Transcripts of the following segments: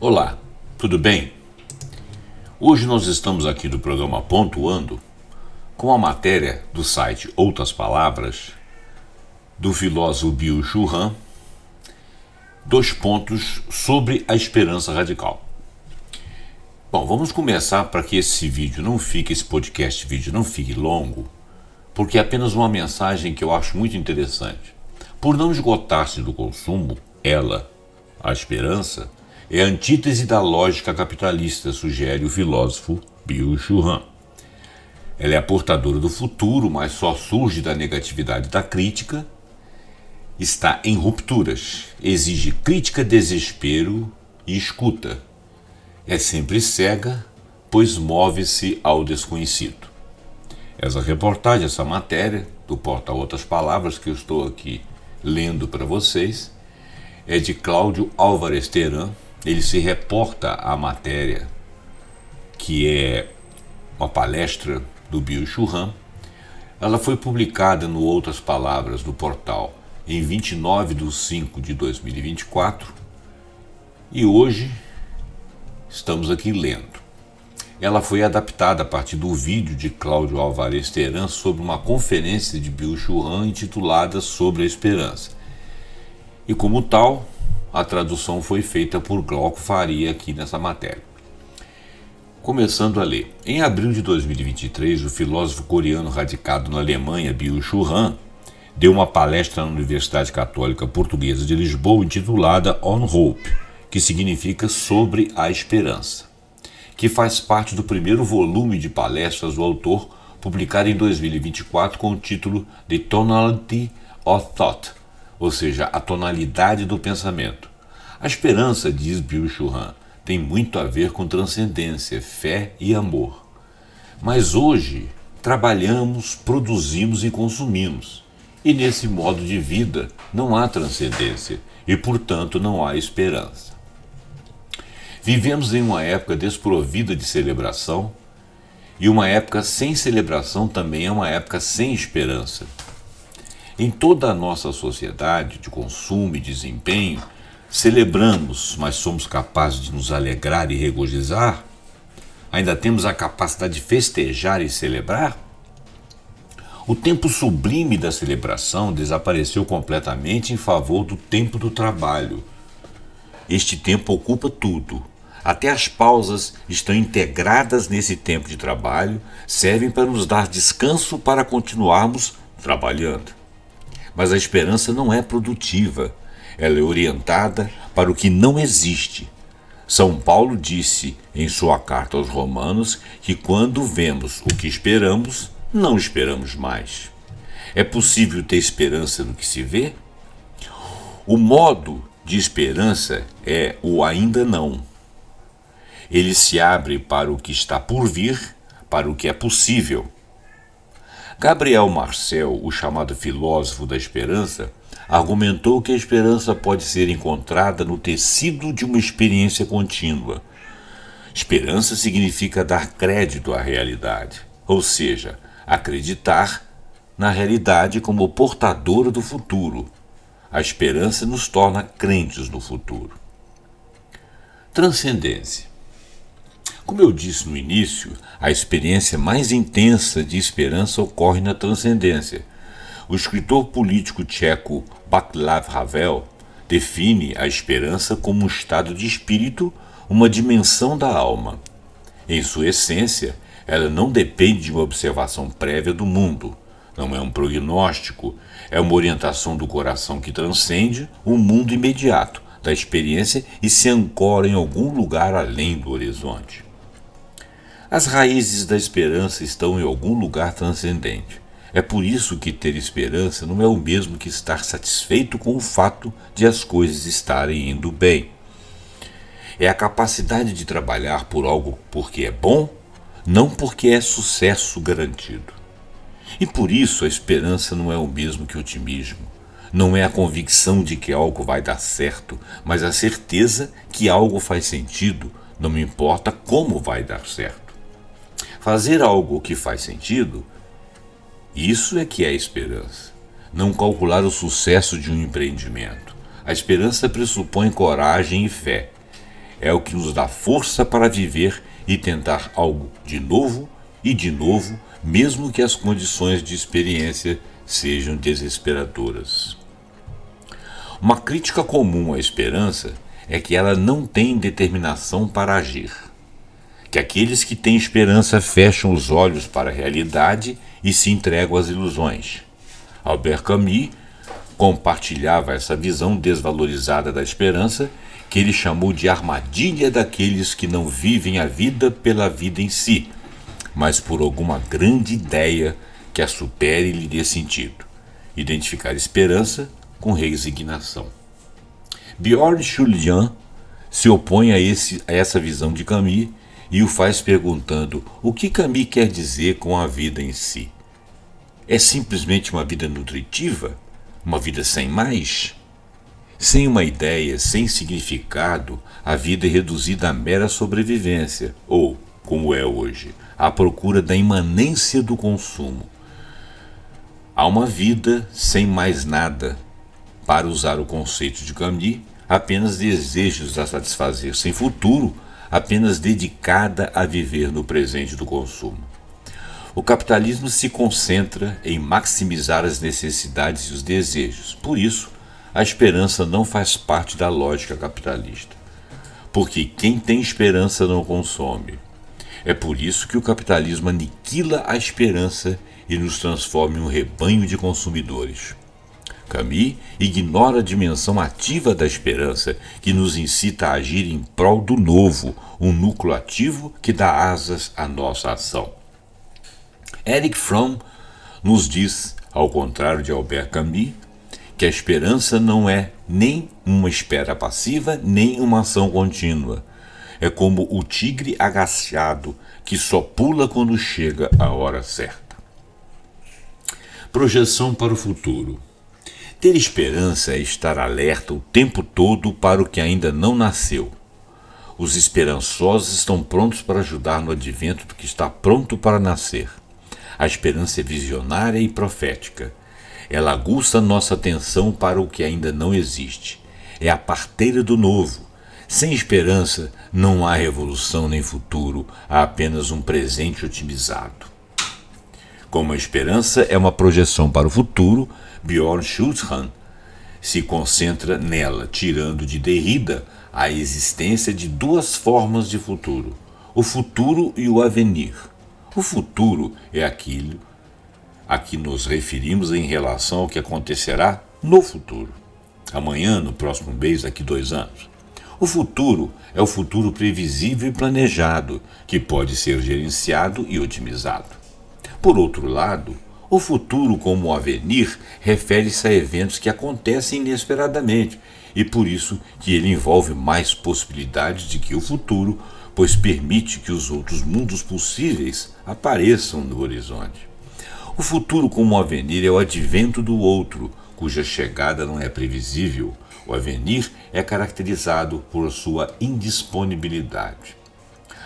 Olá, tudo bem? Hoje nós estamos aqui no programa Pontuando com a matéria do site Outras Palavras, do filósofo Byung-Chul Han, 2 pontos sobre a esperança radical. Bom, vamos começar para que esse podcast não fique longo, porque é apenas uma mensagem que eu acho muito interessante. Por não esgotar-se do consumo, a esperança, é a antítese da lógica capitalista, sugere o filósofo Byung-Chul Han. Ela é a portadora do futuro, mas só surge da negatividade da crítica, está em rupturas, exige crítica, desespero e escuta. É sempre cega, pois move-se ao desconhecido. Essa reportagem, essa matéria, do portal Outras Palavras, que eu estou aqui lendo para vocês, é de Cláudio Álvares Teran. Ele se reporta à matéria, que é uma palestra do Byung-Chul Han. Ela foi publicada no Outras Palavras do portal em 29/5/2024 e hoje estamos aqui lendo. Ela foi adaptada a partir do vídeo de Cláudio Álvares Teran sobre uma conferência de Byung-Chul Han intitulada Sobre a Esperança. E como tal, a tradução foi feita por Glauco Faria aqui nessa matéria. Começando a ler. Em abril de 2023, o filósofo coreano radicado na Alemanha, Byung-Chul Han, deu uma palestra na Universidade Católica Portuguesa de Lisboa intitulada On Hope, que significa Sobre a Esperança, que faz parte do primeiro volume de palestras do autor, publicado em 2024 com o título The Tonality of Thought, ou seja, a tonalidade do pensamento. A esperança, diz Byung-Chul Han, tem muito a ver com transcendência, fé e amor. Mas hoje trabalhamos, produzimos e consumimos. E nesse modo de vida não há transcendência e, portanto, não há esperança. Vivemos em uma época desprovida de celebração e uma época sem celebração também é uma época sem esperança. Em toda a nossa sociedade de consumo e desempenho, celebramos, mas somos capazes de nos alegrar e regozijar? Ainda temos a capacidade de festejar e celebrar? O tempo sublime da celebração desapareceu completamente em favor do tempo do trabalho. Este tempo ocupa tudo. Até as pausas estão integradas nesse tempo de trabalho, servem para nos dar descanso para continuarmos trabalhando. Mas a esperança não é produtiva, ela é orientada para o que não existe. São Paulo disse em sua carta aos Romanos que quando vemos o que esperamos, não esperamos mais. É possível ter esperança no que se vê? O modo de esperança é o ainda não. Ele se abre para o que está por vir, para o que é possível. Gabriel Marcel, o chamado filósofo da esperança, argumentou que a esperança pode ser encontrada no tecido de uma experiência contínua. Esperança significa dar crédito à realidade, ou seja, acreditar na realidade como portadora do futuro. A esperança nos torna crentes no futuro. Transcendência. Como eu disse no início, a experiência mais intensa de esperança ocorre na transcendência. O escritor político tcheco Václav Havel define a esperança como um estado de espírito, uma dimensão da alma. Em sua essência, ela não depende de uma observação prévia do mundo, não é um prognóstico, é uma orientação do coração que transcende o mundo imediato da experiência e se ancora em algum lugar além do horizonte. As raízes da esperança estão em algum lugar transcendente. É por isso que ter esperança não é o mesmo que estar satisfeito com o fato de as coisas estarem indo bem. É a capacidade de trabalhar por algo porque é bom, não porque é sucesso garantido. E por isso a esperança não é o mesmo que o otimismo. Não é a convicção de que algo vai dar certo, mas a certeza que algo faz sentido, não me importa como vai dar certo. Fazer algo que faz sentido, isso é que é esperança. Não calcular o sucesso de um empreendimento. A esperança pressupõe coragem e fé. é o que nos dá força para viver e tentar algo de novo e de novo, mesmo que as condições de experiência sejam desesperadoras. Uma crítica comum à esperança é que ela não tem determinação para agir, que aqueles que têm esperança fecham os olhos para a realidade e se entregam às ilusões. Albert Camus compartilhava essa visão desvalorizada da esperança, que ele chamou de armadilha daqueles que não vivem a vida pela vida em si, mas por alguma grande ideia que a supere e lhe dê sentido. Identificar esperança com resignação. Bjørn Schuljahn se opõe a essa visão de Camus e o faz perguntando o que Camus quer dizer com a vida em si. É simplesmente uma vida nutritiva? Uma vida sem mais? Sem uma ideia, sem significado, a vida é reduzida à mera sobrevivência, ou, como é hoje, à procura da imanência do consumo. Há uma vida sem mais nada, para usar o conceito de Camus, apenas desejos a satisfazer, sem futuro, apenas dedicada a viver no presente do consumo. O capitalismo se concentra em maximizar as necessidades e os desejos. Por isso, a esperança não faz parte da lógica capitalista. Porque quem tem esperança não consome. É por isso que o capitalismo aniquila a esperança e nos transforma em um rebanho de consumidores. Camus ignora a dimensão ativa da esperança, que nos incita a agir em prol do novo, um núcleo ativo que dá asas à nossa ação. Erich Fromm nos diz, ao contrário de Albert Camus, que a esperança não é nem uma espera passiva, nem uma ação contínua. É como o tigre agachado que só pula quando chega a hora certa. Projeção para o futuro. Ter esperança é estar alerta o tempo todo para o que ainda não nasceu. Os esperançosos estão prontos para ajudar no advento do que está pronto para nascer. A esperança é visionária e profética. Ela aguça nossa atenção para o que ainda não existe. É a parteira do novo. Sem esperança, não há revolução nem futuro, há apenas um presente otimizado. Como a esperança é uma projeção para o futuro, Bjørn Schuljahn se concentra nela, tirando de Derrida a existência de duas formas de futuro, o futuro e o avenir. O futuro é aquilo a que nos referimos em relação ao que acontecerá no futuro. Amanhã, no próximo mês, daqui 2 anos. O futuro é o futuro previsível e planejado, que pode ser gerenciado e otimizado. Por outro lado, o futuro como o avenir refere-se a eventos que acontecem inesperadamente e por isso que ele envolve mais possibilidades de que o futuro, pois permite que os outros mundos possíveis apareçam no horizonte. O futuro como o avenir é o advento do outro, cuja chegada não é previsível. O avenir é caracterizado por sua indisponibilidade.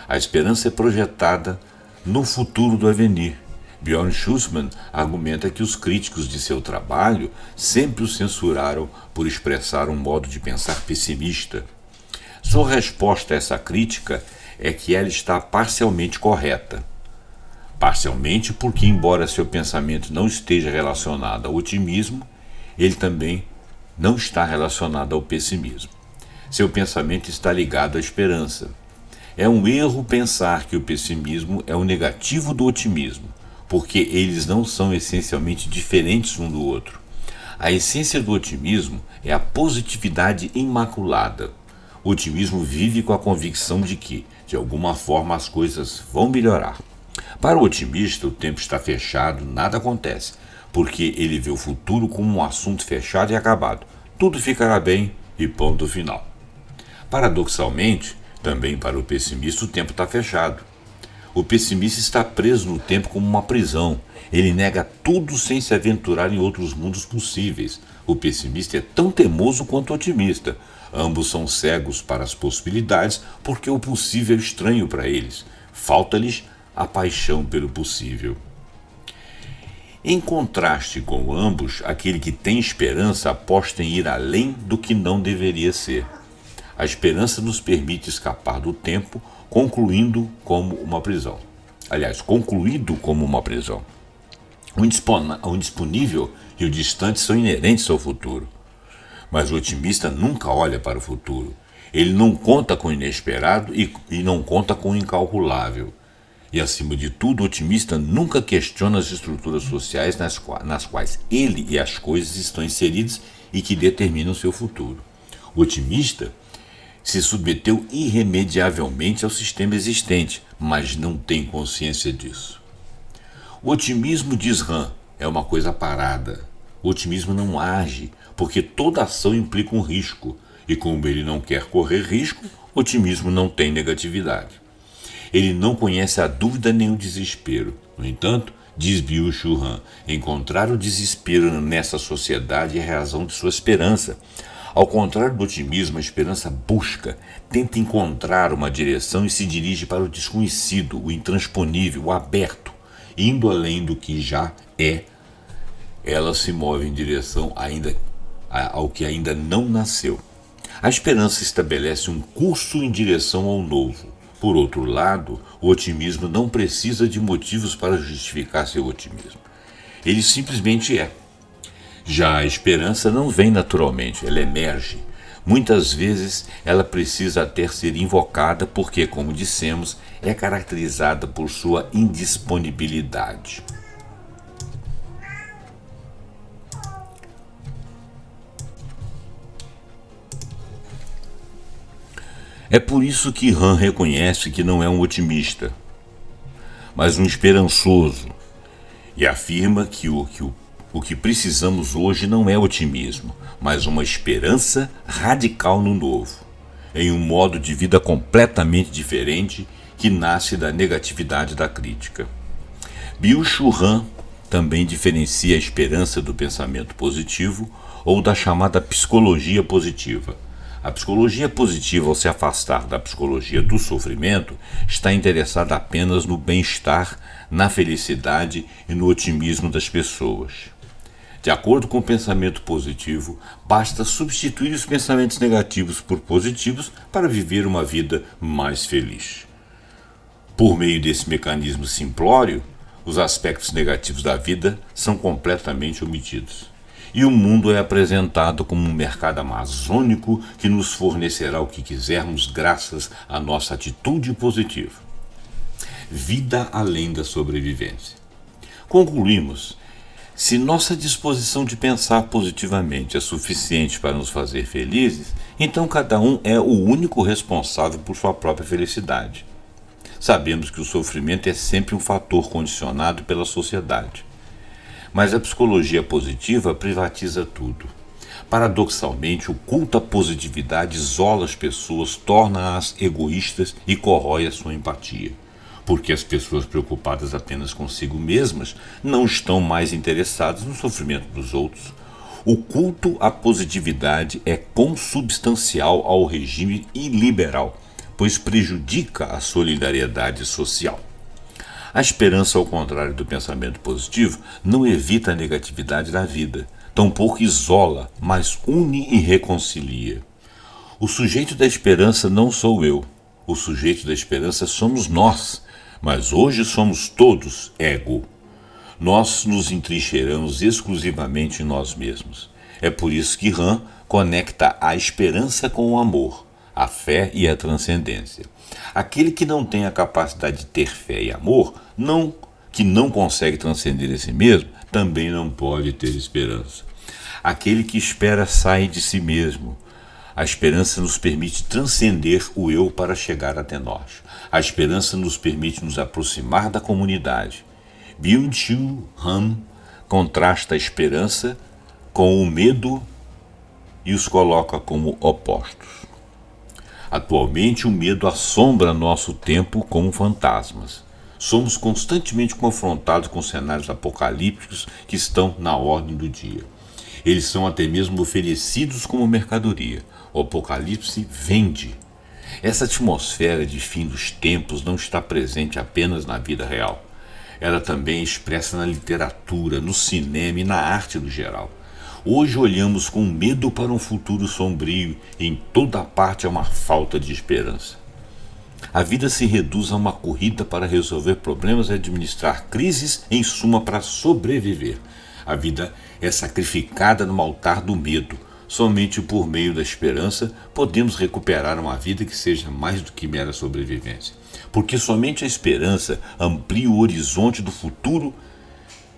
A esperança é projetada no futuro do avenir. Bjørn Schumann argumenta que os críticos de seu trabalho sempre o censuraram por expressar um modo de pensar pessimista. Sua resposta a essa crítica é que ela está parcialmente correta. Parcialmente porque, embora seu pensamento não esteja relacionado ao otimismo, ele também não está relacionado ao pessimismo. Seu pensamento está ligado à esperança. É um erro pensar que o pessimismo é o negativo do otimismo, porque eles não são essencialmente diferentes um do outro. A essência do otimismo é a positividade imaculada. O otimismo vive com a convicção de que, de alguma forma, as coisas vão melhorar. Para o otimista, o tempo está fechado, nada acontece, porque ele vê o futuro como um assunto fechado e acabado. Tudo ficará bem e ponto final. Paradoxalmente, também para o pessimista, o tempo está fechado. O pessimista está preso no tempo como uma prisão. Ele nega tudo sem se aventurar em outros mundos possíveis. O pessimista é tão teimoso quanto o otimista. Ambos são cegos para as possibilidades porque o possível é estranho para eles. Falta-lhes a paixão pelo possível. Em contraste com ambos, aquele que tem esperança aposta em ir além do que não deveria ser. A esperança nos permite escapar do tempo, concluindo como uma prisão. Aliás, concluído como uma prisão. O indisponível e o distante são inerentes ao futuro. Mas o otimista nunca olha para o futuro. Ele não conta com o inesperado e não conta com o incalculável. E, acima de tudo, o otimista nunca questiona as estruturas sociais nas quais ele e as coisas estão inseridos e que determinam seu futuro. O otimista se submeteu irremediavelmente ao sistema existente, mas não tem consciência disso. O otimismo, diz Rand, é uma coisa parada. O otimismo não age, porque toda ação implica um risco, e como ele não quer correr risco, o otimismo não tem negatividade. Ele não conhece a dúvida nem o desespero. No entanto, diz Byung-Chul Han, encontrar o desespero nessa sociedade é a razão de sua esperança. Ao contrário do otimismo, a esperança busca, tenta encontrar uma direção e se dirige para o desconhecido, o intransponível, o aberto. Indo além do que já é, ela se move em direção ao que ainda não nasceu. A esperança estabelece um curso em direção ao novo. Por outro lado, o otimismo não precisa de motivos para justificar seu otimismo. Ele simplesmente é. Já a esperança não vem naturalmente, ela emerge. Muitas vezes ela precisa até ser invocada porque, como dissemos, é caracterizada por sua indisponibilidade. É por isso que Han reconhece que não é um otimista, mas um esperançoso, e afirma que o que precisamos hoje não é otimismo, mas uma esperança radical no novo, em um modo de vida completamente diferente que nasce da negatividade da crítica. Byung-Chul Han também diferencia a esperança do pensamento positivo ou da chamada psicologia positiva. A psicologia positiva, ao se afastar da psicologia do sofrimento, está interessada apenas no bem-estar, na felicidade e no otimismo das pessoas. De acordo com o pensamento positivo, basta substituir os pensamentos negativos por positivos para viver uma vida mais feliz. Por meio desse mecanismo simplório, os aspectos negativos da vida são completamente omitidos. E o mundo é apresentado como um mercado amazônico que nos fornecerá o que quisermos graças à nossa atitude positiva. Vida além da sobrevivência. Concluímos, se nossa disposição de pensar positivamente é suficiente para nos fazer felizes, então cada um é o único responsável por sua própria felicidade. Sabemos que o sofrimento é sempre um fator condicionado pela sociedade. Mas a psicologia positiva privatiza tudo. Paradoxalmente, o culto à positividade isola as pessoas, torna-as egoístas e corrói a sua empatia. Porque as pessoas preocupadas apenas consigo mesmas não estão mais interessadas no sofrimento dos outros. O culto à positividade é consubstancial ao regime iliberal, pois prejudica a solidariedade social. A esperança, ao contrário do pensamento positivo, não evita a negatividade da vida, tampouco isola, mas une e reconcilia. O sujeito da esperança não sou eu, o sujeito da esperança somos nós, mas hoje somos todos ego. Nós nos entrincheiramos exclusivamente em nós mesmos. É por isso que Han conecta a esperança com o amor, a fé e a transcendência. Aquele que não tem a capacidade de ter fé e amor, que não consegue transcender a si mesmo, também não pode ter esperança. Aquele que espera sai de si mesmo. A esperança nos permite transcender o eu para chegar até nós. A esperança nos permite nos aproximar da comunidade. Byung-Chul Han contrasta a esperança com o medo e os coloca como opostos. Atualmente, o medo assombra nosso tempo como fantasmas. Somos constantemente confrontados com cenários apocalípticos que estão na ordem do dia. Eles são até mesmo oferecidos como mercadoria. O apocalipse vende. Essa atmosfera de fim dos tempos não está presente apenas na vida real. Ela também é expressa na literatura, no cinema e na arte no geral. Hoje olhamos com medo para um futuro sombrio e em toda parte há uma falta de esperança. A vida se reduz a uma corrida para resolver problemas e administrar crises, em suma, para sobreviver. A vida é sacrificada no altar do medo. Somente por meio da esperança podemos recuperar uma vida que seja mais do que mera sobrevivência. Porque somente a esperança amplia o horizonte do futuro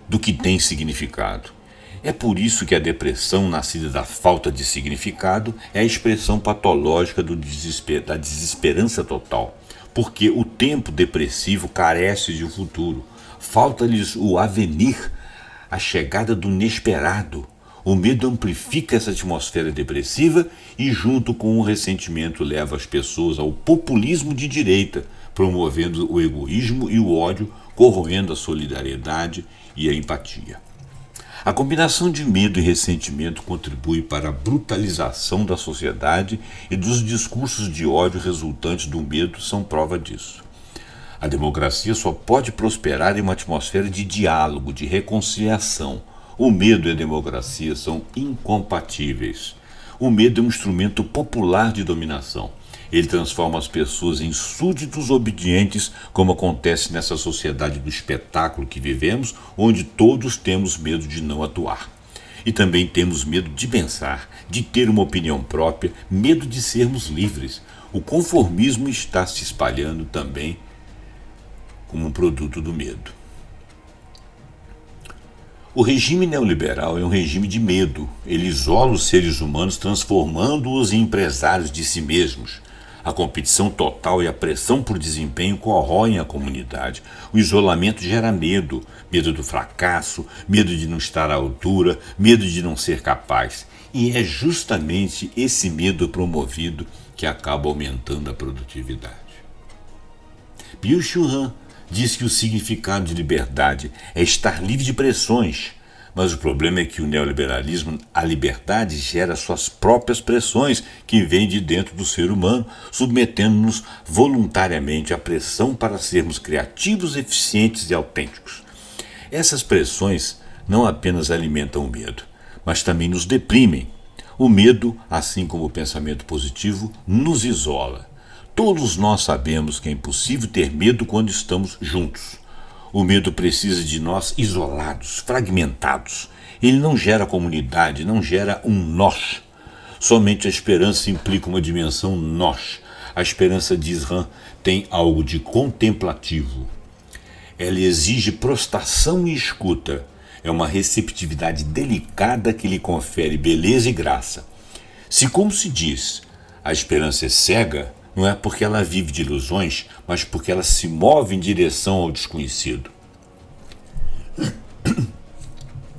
do que tem significado. É por isso que a depressão, nascida da falta de significado, é a expressão patológica da desesperança total. Porque o tempo depressivo carece de um futuro. Falta-lhes o avenir, a chegada do inesperado. O medo amplifica essa atmosfera depressiva e, junto com o ressentimento, leva as pessoas ao populismo de direita, promovendo o egoísmo e o ódio, corroendo a solidariedade e a empatia. A combinação de medo e ressentimento contribui para a brutalização da sociedade e dos discursos de ódio resultantes do medo são prova disso. A democracia só pode prosperar em uma atmosfera de diálogo, de reconciliação. O medo e a democracia são incompatíveis. O medo é um instrumento popular de dominação. Ele transforma as pessoas em súditos obedientes, como acontece nessa sociedade do espetáculo que vivemos, onde todos temos medo de não atuar. E também temos medo de pensar, de ter uma opinião própria, medo de sermos livres. O conformismo está se espalhando também como um produto do medo. O regime neoliberal é um regime de medo. Ele isola os seres humanos, transformando-os em empresários de si mesmos. A competição total e a pressão por desempenho corroem a comunidade. O isolamento gera medo, medo do fracasso, medo de não estar à altura, medo de não ser capaz. E é justamente esse medo promovido que acaba aumentando a produtividade. Byung-Chul Han diz que o significado de liberdade é estar livre de pressões. Mas o problema é que o neoliberalismo, a liberdade, gera suas próprias pressões que vêm de dentro do ser humano, submetendo-nos voluntariamente à pressão para sermos criativos, eficientes e autênticos. Essas pressões não apenas alimentam o medo, mas também nos deprimem. O medo, assim como o pensamento positivo, nos isola. Todos nós sabemos que é impossível ter medo quando estamos juntos. O medo precisa de nós isolados, fragmentados. Ele não gera comunidade, não gera um nós. Somente a esperança implica uma dimensão nós. A esperança, diz Han, tem algo de contemplativo. Ela exige prostração e escuta. É uma receptividade delicada que lhe confere beleza e graça. Se, como se diz, a esperança é cega, não é porque ela vive de ilusões, mas porque ela se move em direção ao desconhecido.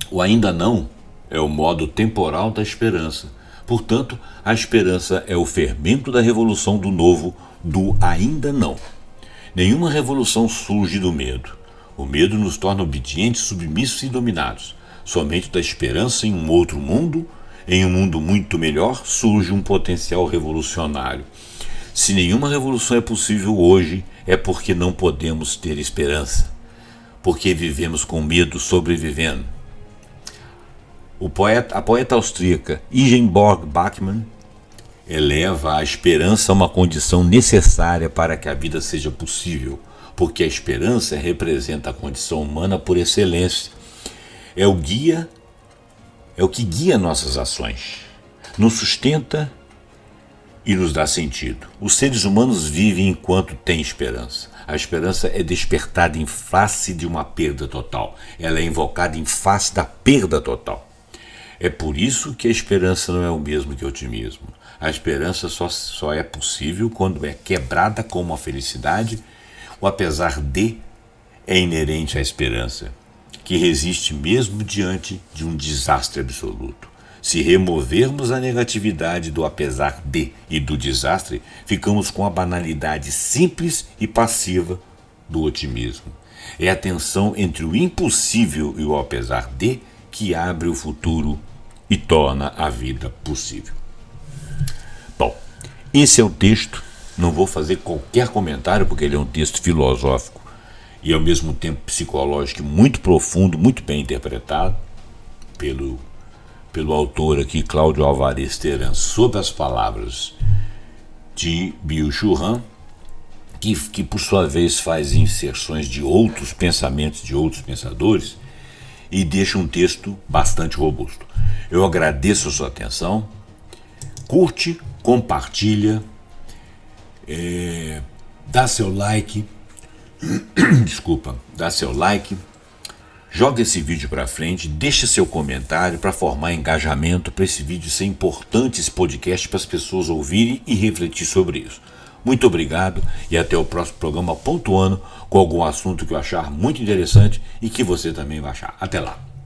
O ainda não é o modo temporal da esperança. Portanto, a esperança é o fermento da revolução do novo, do ainda não. Nenhuma revolução surge do medo. O medo nos torna obedientes, submissos e dominados. Somente da esperança em um outro mundo, em um mundo muito melhor, surge um potencial revolucionário. Se nenhuma revolução é possível hoje, é porque não podemos ter esperança, porque vivemos com medo sobrevivendo. A poeta austríaca Ingeborg Bachmann eleva a esperança a uma condição necessária para que a vida seja possível, porque a esperança representa a condição humana por excelência. É o que guia nossas ações, nos sustenta e nos dá sentido. Os seres humanos vivem enquanto têm esperança. A esperança é despertada em face de uma perda total. Ela é invocada em face da perda total. É por isso que a esperança não é o mesmo que o otimismo. A esperança só é possível quando é quebrada como a felicidade. O apesar de é inerente à esperança, que resiste mesmo diante de um desastre absoluto. Se removermos a negatividade do apesar de e do desastre, ficamos com a banalidade simples e passiva do otimismo. É a tensão entre o impossível e o apesar de que abre o futuro e torna a vida possível. Bom, esse é o texto. Não vou fazer qualquer comentário, porque ele é um texto filosófico e ao mesmo tempo psicológico muito profundo, muito bem interpretado pelo pelo autor aqui, Cláudio Álvares Teran, sobre as palavras de Byung-Chul Han, que por sua vez faz inserções de outros pensamentos de outros pensadores e deixa um texto bastante robusto. Eu agradeço a sua atenção, curte, compartilha, dá seu like, dá seu like, joga esse vídeo para frente, deixa seu comentário para formar engajamento para esse vídeo ser importante, esse podcast, para as pessoas ouvirem e refletir sobre isso. Muito obrigado e até o próximo programa pontuando com algum assunto que eu achar muito interessante e que você também vai achar. Até lá!